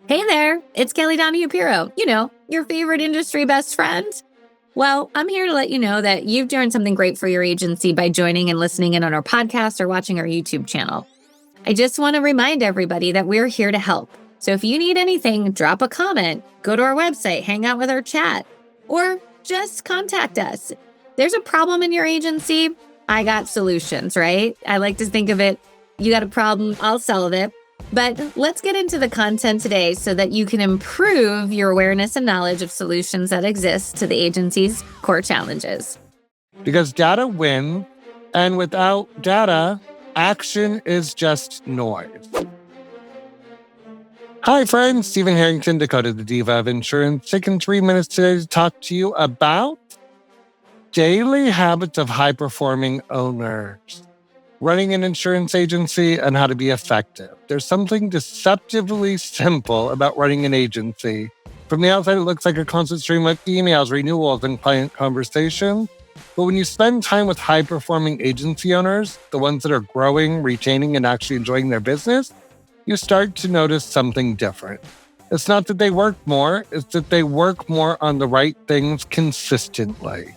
Hey there, it's Kelly Donahue Piro, your favorite industry best friend. Well, I'm here to let you know that you've done something great for your agency by joining and listening in on our podcast or watching our YouTube channel. I just want to remind everybody that we're here to help. So if you need anything, drop a comment, go to our website, hang out with our chat, or just contact us. There's a problem in your agency, I got solutions, right? I like to think of it, you got a problem, I'll solve it. But let's get into the content today so that you can improve your awareness and knowledge of solutions that exist to the agency's core challenges. Because data wins, and without data, action is just noise. Hi friends, Stephen Harrington, Dakota the Diva of Insurance, taking 3 minutes today to talk to you about daily habits of high-performing owners. Running an insurance agency and how to be effective. There's something deceptively simple about running an agency. From the outside, it looks like a constant stream of emails, renewals, and client conversations. But when you spend time with high-performing agency owners, the ones that are growing, retaining, and actually enjoying their business, you start to notice something different. It's not that they work more, it's that they work more on the right things consistently.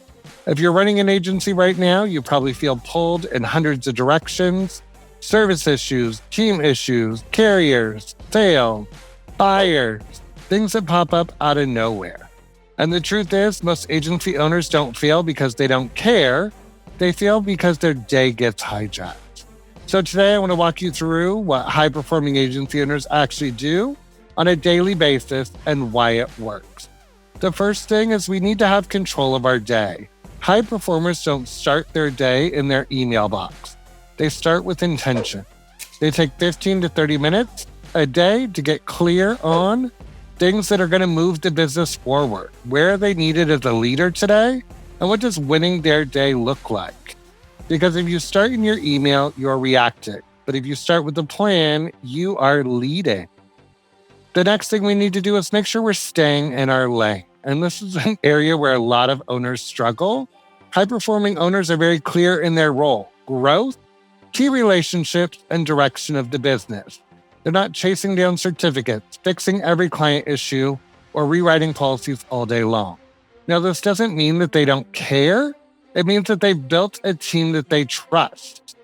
If you're running an agency right now, you probably feel pulled in hundreds of directions. Service issues, team issues, carriers, sales, buyers, things that pop up out of nowhere. And the truth is, most agency owners don't fail because they don't care. They fail because their day gets hijacked. So today I want to walk you through what high-performing agency owners actually do on a daily basis and why it works. The first thing is we need to have control of our day. High performers don't start their day in their email box. They start with intention. They take 15 to 30 minutes a day to get clear on things that are going to move the business forward. Where are they needed as a leader today? And what does winning their day look like? Because if you start in your email, you're reacting. But if you start with a plan, you are leading. The next thing we need to do is make sure we're staying in our lane. And this is an area where a lot of owners struggle. High-performing owners are very clear in their role: growth, key relationships, and direction of the business. They're not chasing down certificates, fixing every client issue, or rewriting policies all day long. Now, this doesn't mean that they don't care. It means that they've built a team that they trust.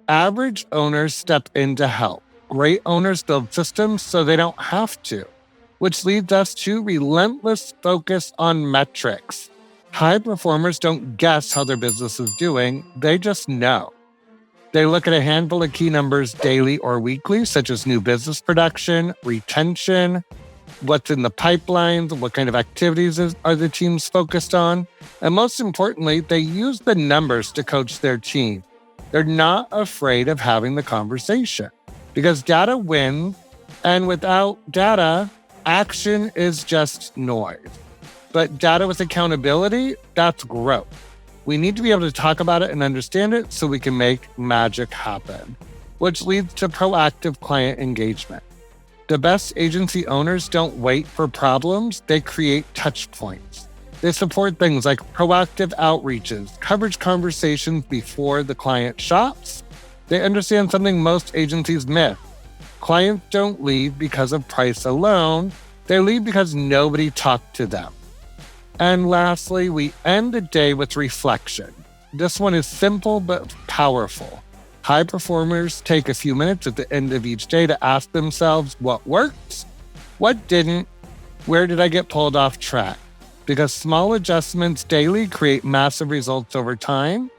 Average owners step in to help. Great owners build systems so they don't have to, which leads us to relentless focus on metrics. High performers don't guess how their business is doing, they just know. They look at a handful of key numbers daily or weekly, such as new business production, retention, what's in the pipelines, what kind of activities are the teams focused on, and most importantly, they use the numbers to coach their team. They're not afraid of having the conversation, because data wins, and without data, action is just noise. But data with accountability, that's growth. We need to be able to talk about it and understand it so we can make magic happen, which leads to proactive client engagement. The best agency owners don't wait for problems, they create touch points. They support things like proactive outreaches, coverage conversations before the client shops. They understand something most agencies miss. Clients don't leave because of price alone, they leave because nobody talked to them. And lastly, we end the day with reflection. This one is simple but powerful. High performers take a few minutes at the end of each day to ask themselves what worked, what didn't, where did I get pulled off track? Because small adjustments daily create massive results over time.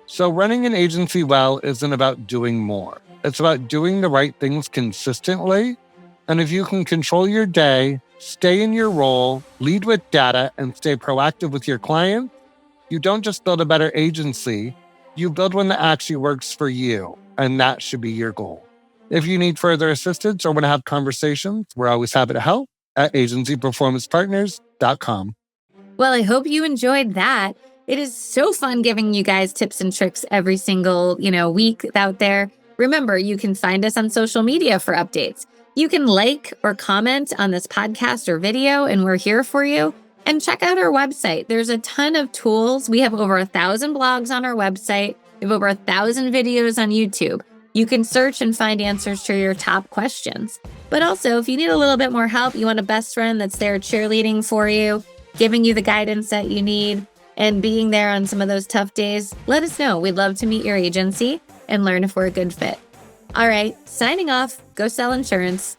So running an agency well isn't about doing more. It's about doing the right things consistently. And if you can control your day, stay in your role, lead with data, and stay proactive with your clients, you don't just build a better agency, you build one that actually works for you. And that should be your goal. If you need further assistance or want to have conversations, we're always happy to help at agencyperformancepartners.com. Well, I hope you enjoyed that. It is so fun giving you guys tips and tricks every single, week out there. Remember, you can find us on social media for updates. You can like or comment on this podcast or video, and we're here for you. And check out our website. There's a ton of tools. We have over 1,000 blogs on our website. We have over 1,000 videos on YouTube. You can search and find answers to your top questions. But also, if you need a little bit more help, you want a best friend that's there cheerleading for you, giving you the guidance that you need, and being there on some of those tough days, let us know. We'd love to meet your agency and learn if we're a good fit. All right, signing off. Go sell insurance.